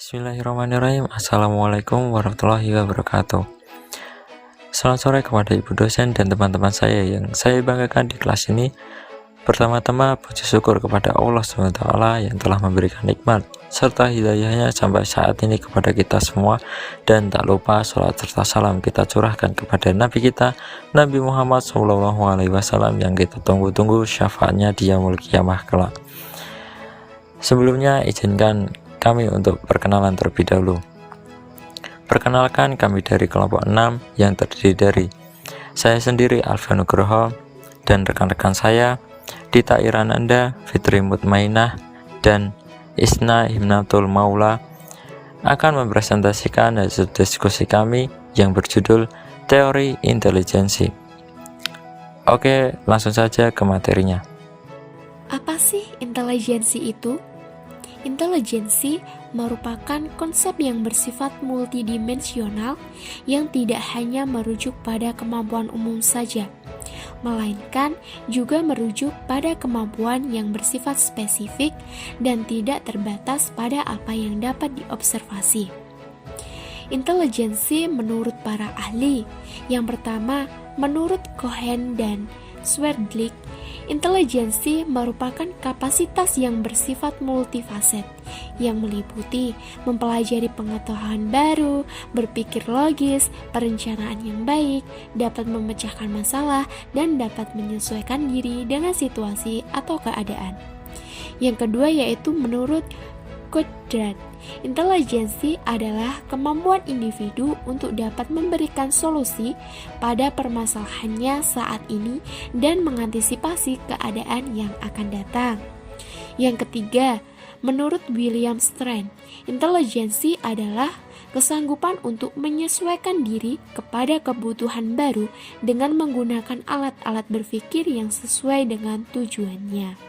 Bismillahirrahmanirrahim. Assalamualaikum warahmatullahi wabarakatuh. Selamat sore kepada ibu dosen dan teman-teman saya yang saya banggakan di kelas ini. Pertama-tama puji syukur kepada Allah SWT yang telah memberikan nikmat serta hidayahnya sampai saat ini kepada kita semua. Dan tak lupa sholat serta salam kita curahkan kepada Nabi kita, Nabi Muhammad SAW, yang kita tunggu-tunggu syafaatnya di yaumul qiyamah kelak. Sebelumnya izinkan kami untuk perkenalan terlebih dahulu. Perkenalkan, kami dari kelompok 6 yang terdiri dari saya sendiri Alfian Nugroho dan rekan-rekan saya Dita Irananda, Fitri Mutmainah, dan Isna Himnatul Maula akan mempresentasikan hasil diskusi kami yang berjudul Teori Intelijensi. Oke, langsung saja ke materinya. Apa sih intelijensi itu? Intelijensi merupakan konsep yang bersifat multidimensional yang tidak hanya merujuk pada kemampuan umum saja, melainkan juga merujuk pada kemampuan yang bersifat spesifik dan tidak terbatas pada apa yang dapat diobservasi. Intelijensi menurut para ahli, yang pertama menurut Cohen dan Swerdlik, intelijensi merupakan kapasitas yang bersifat multifaset, yang meliputi mempelajari pengetahuan baru, berpikir logis, perencanaan yang baik, dapat memecahkan masalah, dan dapat menyesuaikan diri dengan situasi atau keadaan. Yang kedua yaitu menurut Kodrat, intelijensi adalah kemampuan individu untuk dapat memberikan solusi pada permasalahannya saat ini dan mengantisipasi keadaan yang akan datang. Yang ketiga, menurut William Strand, intelijensi adalah kesanggupan untuk menyesuaikan diri kepada kebutuhan baru dengan menggunakan alat-alat berpikir yang sesuai dengan tujuannya.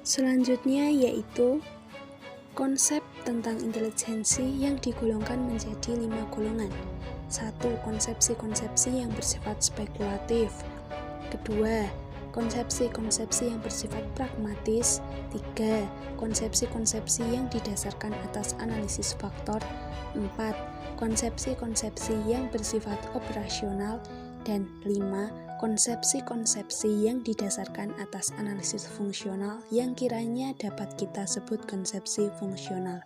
Selanjutnya yaitu konsep tentang intelijensi yang digolongkan menjadi 5 golongan. 1. Konsepsi-konsepsi yang bersifat spekulatif. 2. Konsepsi-konsepsi yang bersifat pragmatis. 3. Konsepsi-konsepsi yang didasarkan atas analisis faktor. 4. Konsepsi-konsepsi yang bersifat operasional. Dan 5. Konsepsi-konsepsi yang didasarkan atas analisis fungsional yang kiranya dapat kita sebut konsepsi fungsional.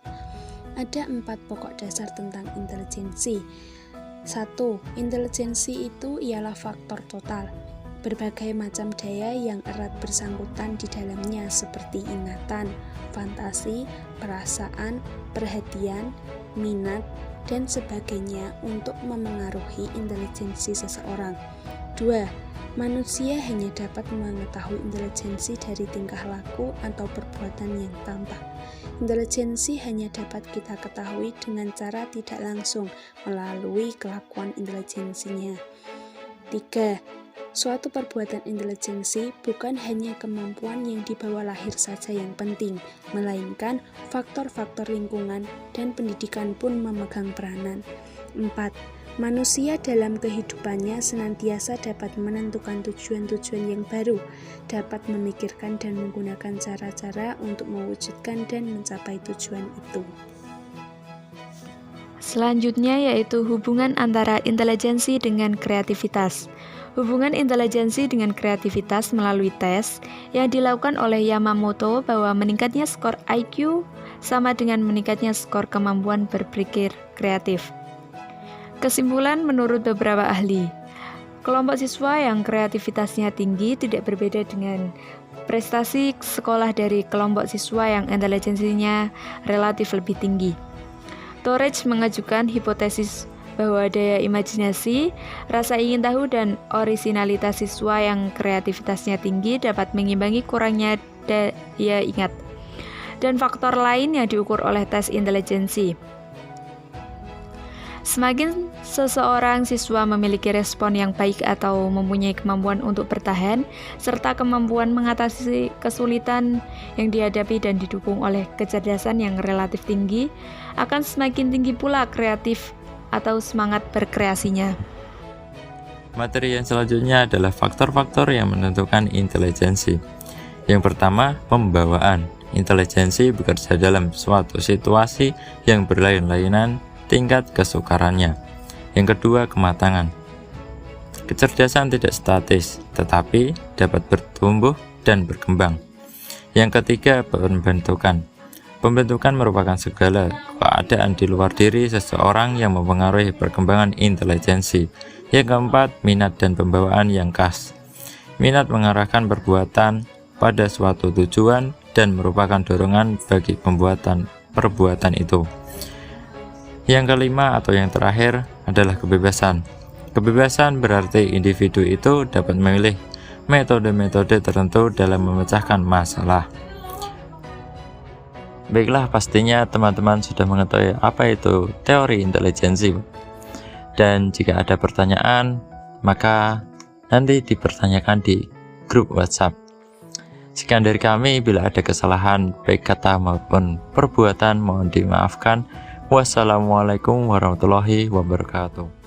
Ada 4 pokok dasar tentang intelijensi. 1. Intelijensi itu ialah faktor total. Berbagai macam daya yang erat bersangkutan di dalamnya seperti ingatan, fantasi, perasaan, perhatian, minat, dan sebagainya untuk memengaruhi intelijensi seseorang. 2. Manusia hanya dapat mengetahui intelijensi dari tingkah laku atau perbuatan yang tampak. Intelijensi hanya dapat kita ketahui dengan cara tidak langsung melalui kelakuan intelijensinya. 3. Suatu perbuatan intelijensi bukan hanya kemampuan yang dibawa lahir saja yang penting, melainkan faktor-faktor lingkungan dan pendidikan pun memegang peranan. 4. Manusia dalam kehidupannya senantiasa dapat menentukan tujuan-tujuan yang baru, dapat memikirkan dan menggunakan cara-cara untuk mewujudkan dan mencapai tujuan itu. Selanjutnya yaitu hubungan antara intelijensi dengan kreativitas. Hubungan intelijensi dengan kreativitas melalui tes yang dilakukan oleh Yamamoto bahwa meningkatnya skor IQ sama dengan meningkatnya skor kemampuan berpikir kreatif. Kesimpulan menurut beberapa ahli, kelompok siswa yang kreativitasnya tinggi tidak berbeda dengan prestasi sekolah dari kelompok siswa yang intelijensinya relatif lebih tinggi. Torres mengajukan hipotesis bahwa daya imajinasi, rasa ingin tahu, dan orisinalitas siswa yang kreativitasnya tinggi dapat mengimbangi kurangnya daya ingat dan faktor lain yang diukur oleh tes intelijensi. Semakin seseorang siswa memiliki respon yang baik atau mempunyai kemampuan untuk bertahan, serta kemampuan mengatasi kesulitan yang dihadapi dan didukung oleh kecerdasan yang relatif tinggi, akan semakin tinggi pula kreatif atau semangat berkreasinya. Materi yang selanjutnya adalah faktor-faktor yang menentukan intelijensi. Yang pertama, pembawaan. Intelijensi bekerja dalam suatu situasi yang berlain-lainan tingkat kesukarannya. Yang kedua, kematangan. Kecerdasan tidak statis, tetapi dapat bertumbuh dan berkembang. Yang ketiga, pembentukan. Pembentukan merupakan segala keadaan di luar diri seseorang yang mempengaruhi perkembangan intelijensi. Yang keempat, minat dan pembawaan yang khas. Minat mengarahkan perbuatan pada suatu tujuan dan merupakan dorongan bagi perbuatan itu. Yang kelima atau yang terakhir adalah kebebasan. Kebebasan berarti individu itu dapat memilih metode-metode tertentu dalam memecahkan masalah. Baiklah, pastinya teman-teman sudah mengetahui apa itu teori intelijensi. Dan jika ada pertanyaan, maka nanti dipertanyakan di grup WhatsApp. Sekian dari kami, bila ada kesalahan baik kata maupun perbuatan mohon dimaafkan. Wassalamualaikum warahmatullahi wabarakatuh.